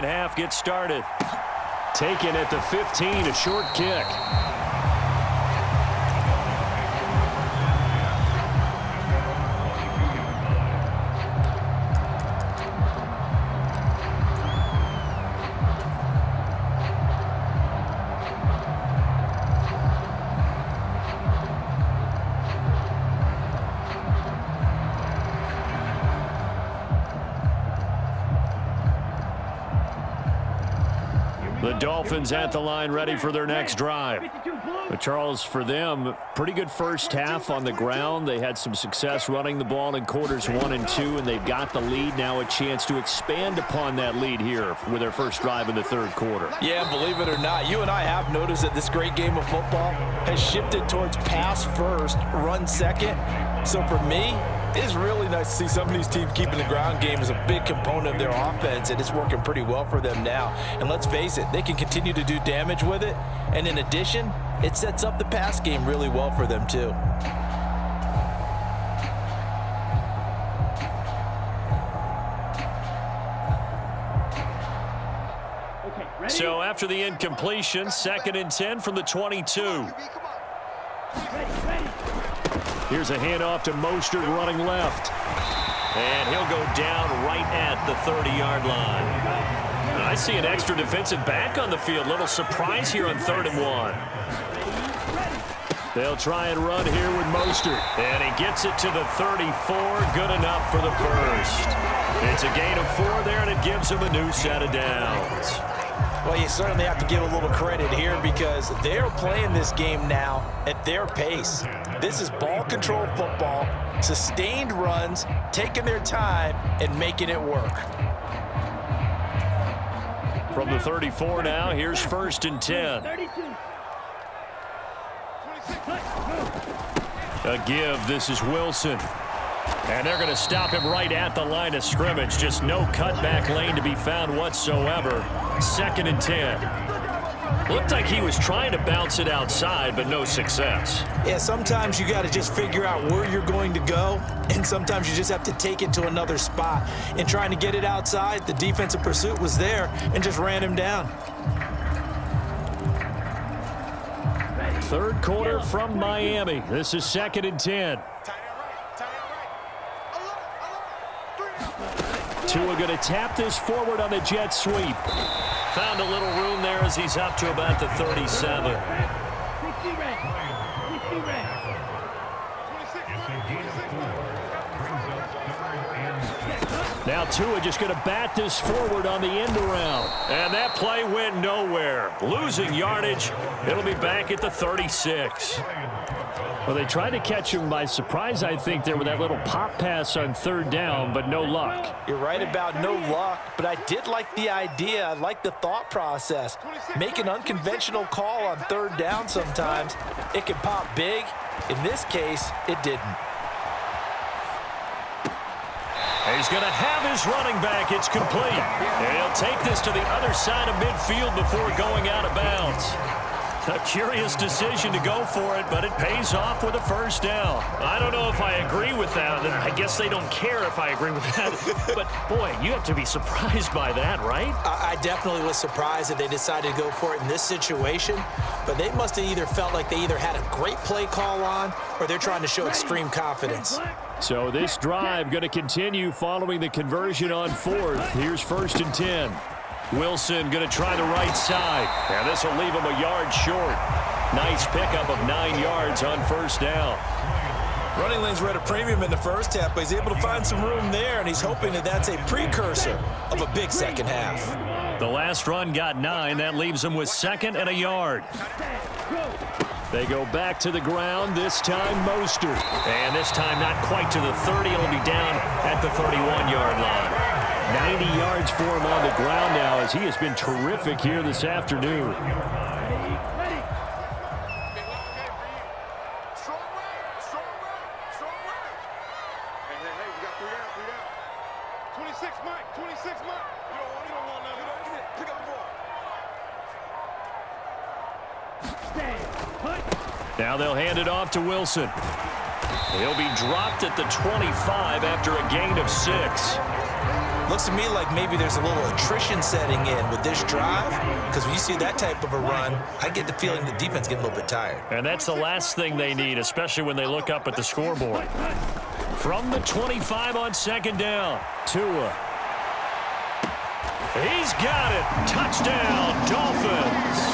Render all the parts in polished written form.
Half gets started. Taken at the 15, a short kick. The Dolphins at the line ready for their next drive. But Charles, for them, pretty good first half on the ground. They had some success running the ball in quarters 1 and 2, and they've got the lead. Now a chance to expand upon that lead here with their first drive in the third quarter. Yeah, believe it or not, you and I have noticed that this great game of football has shifted towards pass first, run second. So for me, it's really nice to see some of these teams keeping the ground game as a big component of their offense, and it's working pretty well for them now. And let's face it, they can continue to do damage with it. And in addition, it sets up the pass game really well for them too. So after the incompletion, 2nd and 10 from the 22. Here's a handoff to Mostert running left. And he'll go down right at the 30-yard line. I see an extra defensive back on the field. Little surprise here on 3rd and 1. They'll try and run here with Mostert. And he gets it to the 34. Good enough for the first. It's a gain of 4 there, and it gives him a new set of downs. Well, you certainly have to give a little credit here because they're playing this game now at their pace. This is ball control football, sustained runs, taking their time, and making it work. From the 34 now, here's 1st and 10. A give, this is Wilson. And they're going to stop him right at the line of scrimmage. Just no cutback lane to be found whatsoever. 2nd and 10. Looked like he was trying to bounce it outside, but no success. Yeah, sometimes you got to just figure out where you're going to go, and sometimes you just have to take it to another spot. And trying to get it outside, the defensive pursuit was there and just ran him down. Third quarter from Miami. This is 2nd and 10. Tua going to tap this forward on the jet sweep. Found a little room there as he's up to about the 37. Now Tua just going to bat this forward on the end around. And that play went nowhere. Losing yardage. It'll be back at the 36. Well, they tried to catch him by surprise, I think, there with that little pop pass on 3rd down, but no luck. You're right about no luck, but I did like the idea. I like the thought process. Make an unconventional call on 3rd down sometimes. It can pop big. In this case, it didn't. He's going to have his running back. It's complete. And he'll take this to the other side of midfield before going out of bounds. A curious decision to go for it, but it pays off with a 1st down. I don't know if I agree with that. I guess they don't care if I agree with that. But, boy, you have to be surprised by that, right? I definitely was surprised that they decided to go for it in this situation. But they must have either felt like they either had a great play call on or they're trying to show extreme confidence. So this drive going to continue following the conversion on 4th. Here's 1st and 10. Wilson going to try the right side. And this will leave him a yard short. Nice pickup of 9 yards on 1st down. Running lanes were at a premium in the first half, but he's able to find some room there, and he's hoping that that's a precursor of a big second half. The last run got 9. That leaves him with 2nd and a yard. They go back to the ground, this time Mostert. And this time not quite to the 30. It'll be down at the 31-yard line. 90 yards for him on the ground now as he has been terrific here this afternoon. Now they'll hand it off to Wilson. He'll be dropped at the 25 after a gain of 6. Looks to me like maybe there's a little attrition setting in with this drive, because when you see that type of a run, I get the feeling the defense getting a little bit tired. And that's the last thing they need, especially when they look up at the scoreboard. From the 25 on second down, Tua. He's got it. Touchdown, Dolphins.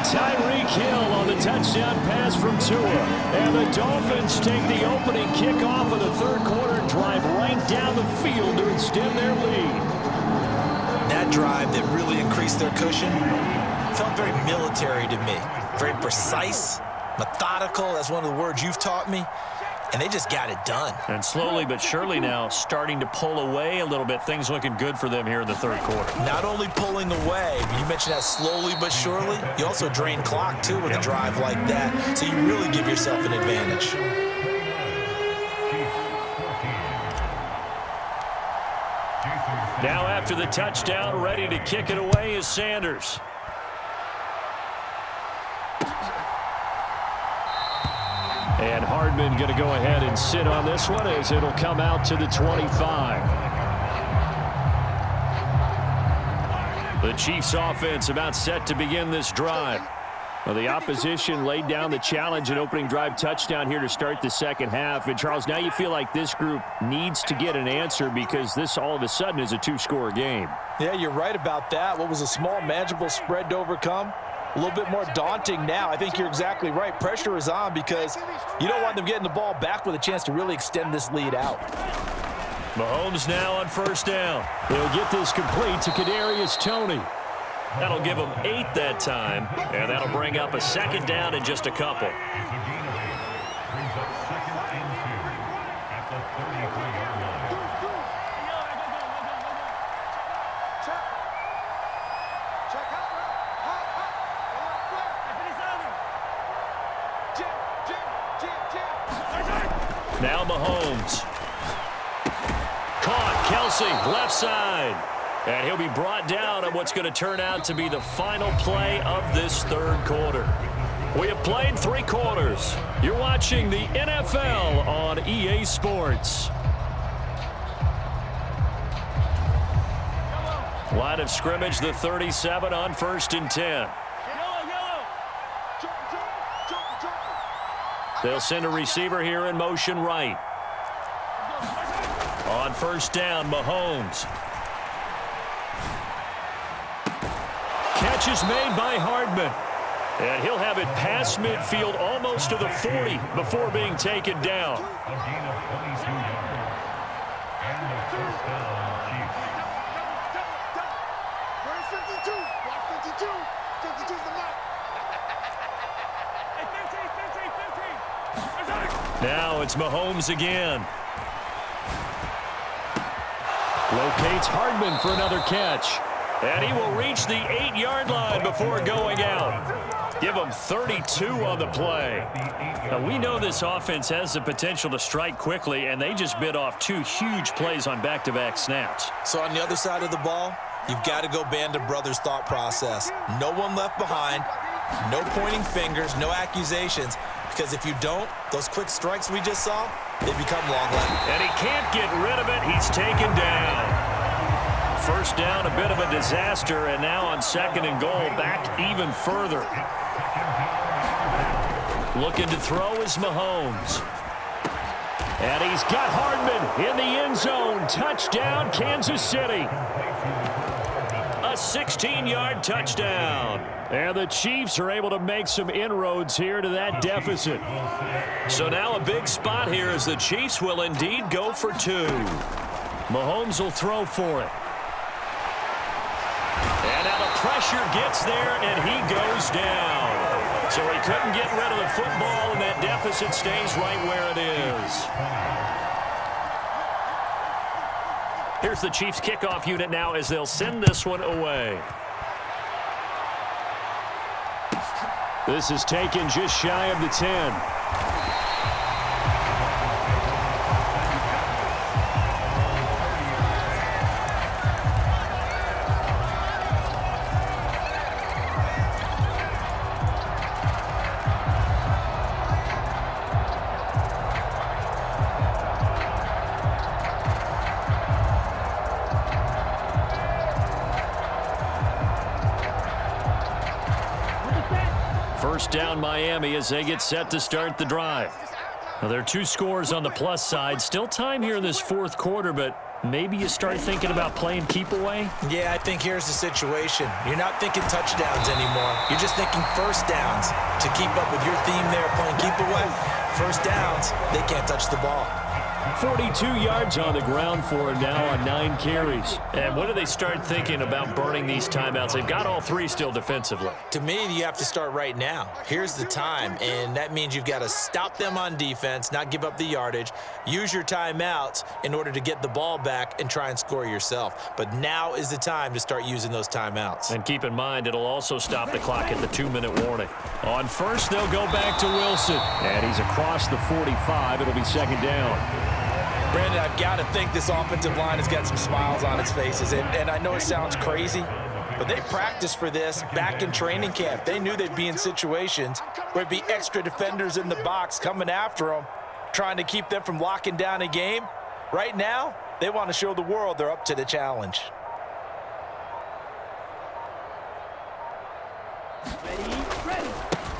Tyreek Hill on the touchdown pass from Tua. And the Dolphins take the opening kickoff of the third quarter and drive right down the field to extend their lead. That drive that really increased their cushion felt very military to me. Very precise, methodical. That's one of the words you've taught me. And they just got it done. And slowly but surely now starting to pull away a little bit. Things looking good for them here in the third quarter. Not only pulling away, you mentioned that slowly but surely, you also drain clock too with a drive like that. So you really give yourself an advantage. Now after the touchdown, ready to kick it away is Sanders. And Hardman going to go ahead and sit on this one as it'll come out to the 25. The Chiefs offense about set to begin this drive. Well, the opposition laid down the challenge and opening drive touchdown here to start the second half. And, Charles, now you feel like this group needs to get an answer because this all of a sudden is a two-score game. Yeah, you're right about that. What was a small, manageable spread to overcome? A little bit more daunting now. I think you're exactly right. Pressure is on because you don't want them getting the ball back with a chance to really extend this lead out. Mahomes now on first down. He'll get this complete to Kadarius Toney. That'll give him 8 that time, and that'll bring up a second down in just a couple. Now Mahomes. Caught, Kelsey, left side. And he'll be brought down on what's going to turn out to be the final play of this third quarter. We have played 3 quarters. You're watching the NFL on EA Sports. Line of scrimmage, the 37 on 1st and 10. They'll send a receiver here in motion right. On first down, Mahomes. Catch is made by Hardman. And he'll have it past midfield almost to the 40 before being taken down. Now it's Mahomes again. Locates Hardman for another catch. And he will reach the 8-yard line before going out. Give him 32 on the play. Now, we know this offense has the potential to strike quickly, and they just bit off 2 huge plays on back-to-back snaps. So on the other side of the ball, you've got to go Band of Brothers thought process. No one left behind, no pointing fingers, no accusations. Because if you don't, those quick strikes we just saw, they become long-lived. And he can't get rid of it. He's taken down. First down, a bit of a disaster, and now on 2nd and goal, back even further. Looking to throw is Mahomes. And he's got Hardman in the end zone. Touchdown, Kansas City. A 16-yard touchdown. And the Chiefs are able to make some inroads here to that deficit. So now a big spot here as the Chiefs will indeed go for 2. Mahomes will throw for it. And now the pressure gets there, and he goes down. So he couldn't get rid of the football, and that deficit stays right where it is. Here's the Chiefs kickoff unit now as they'll send this one away. This is taken just shy of the 10. First down Miami as they get set to start the drive. Now, there are 2 scores on the plus side. Still time here in this fourth quarter, but maybe you start thinking about playing keep away? Yeah, I think here's the situation. You're not thinking touchdowns anymore. You're just thinking first downs. To keep up with your theme there, playing keep away, first downs, they can't touch the ball. 42 yards on the ground for him now on 9 carries. And when do they start thinking about burning these timeouts? They've got all 3 still defensively. To me, you have to start right now. Here's the time, and that means you've got to stop them on defense, not give up the yardage, use your timeouts in order to get the ball back and try and score yourself. But now is the time to start using those timeouts. And keep in mind, it'll also stop the clock at the 2-minute warning. On first, they'll go back to Wilson. And he's across the 45. It'll be second down. Brandon, I've got to think this offensive line has got some smiles on its faces. And I know it sounds crazy, but they practiced for this back in training camp. They knew they'd be in situations where there'd be extra defenders in the box coming after them, trying to keep them from locking down a game. Right now, they want to show the world they're up to the challenge. Ready.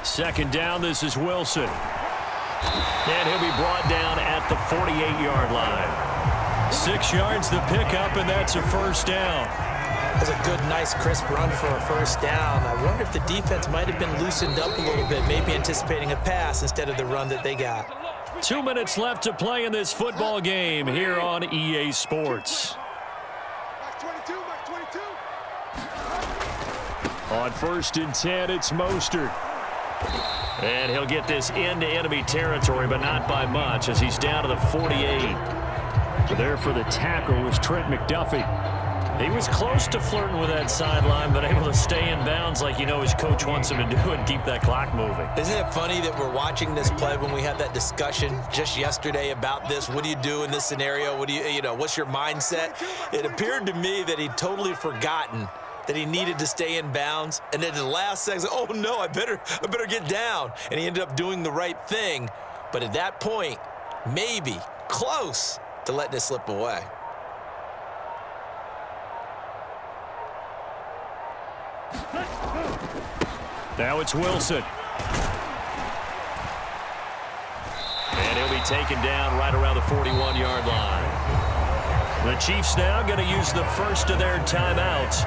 Second down, this is Wilson. And he'll be brought down at the 48-yard line. 6 yards the pickup, and that's a first down. That's a good, nice, crisp run for a first down. I wonder if the defense might have been loosened up a little bit, maybe anticipating a pass instead of the run that they got. 2 minutes left to play in this football game here on EA Sports. On first and 10, it's Mostert. And he'll get this into enemy territory, but not by much, as he's down to the 48. There for the tackle was Trent McDuffie. He was close to flirting with that sideline, but able to stay in bounds like you know his coach wants him to do and keep that clock moving. Isn't it funny that we're watching this play when we had that discussion just yesterday about this? What do you do in this scenario? What do you know, what's your mindset? It appeared to me that he'd totally forgotten that he needed to stay in bounds, and then the last second, oh no, I better get down. And he ended up doing the right thing. But at that point, maybe close to letting it slip away. Now it's Wilson. And he'll be taken down right around the 41-yard line. The Chiefs now going to use the first of their timeouts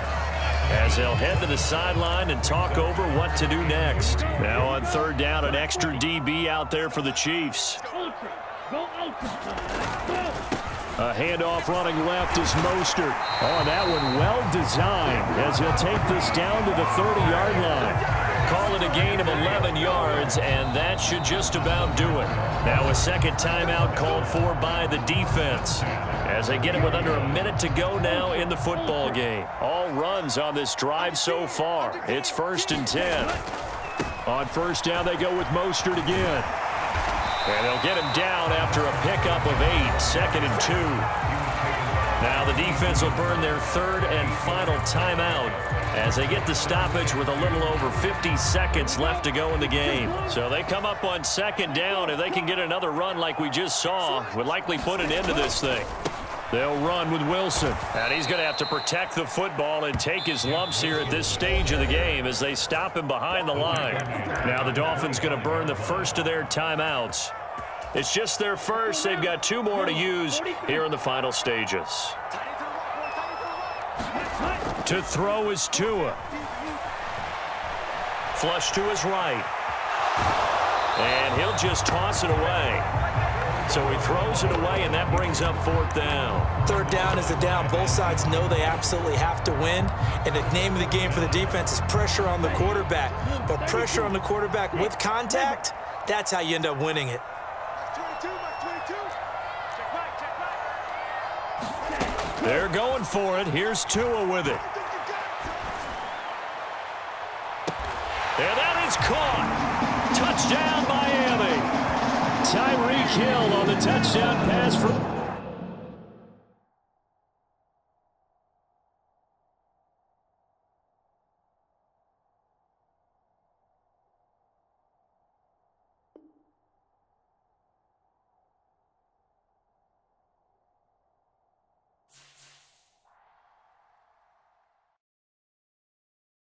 as they'll head to the sideline and talk over what to do next. Now on third down, an extra DB out there for the Chiefs. A handoff running left is Mostert. Oh, that one well designed as he'll take this down to the 30-yard line. Call it a gain of 11 yards, and that should just about do it. Now a second timeout called for by the defense as they get it with under a minute to go now in the football game. All runs on this drive so far. It's first and 10. On first down, they go with Mostert again. And they'll get him down after a pickup of 8, second and 2. Now the defense will burn their third and final timeout as they get the stoppage with a little over 50 seconds left to go in the game. So they come up on second down. If they can get another run like we just saw, would likely put an end to this thing. They'll run with Wilson. And he's going to have to protect the football and take his lumps here at this stage of the game as they stop him behind the line. Now the Dolphins going to burn the first of their timeouts. It's just their first. They've got 2 more to use here in the final stages. To throw is Tua. Flush to his right. And he'll just toss it away. So he throws it away, and that brings up fourth down. Third down is the down. Both sides know they absolutely have to win. And the name of the game for the defense is pressure on the quarterback. But pressure on the quarterback with contact, that's how you end up winning it. They're going for it. Here's Tua with it. And that is caught. Touchdown, Miami. Tyreek Hill on the touchdown pass from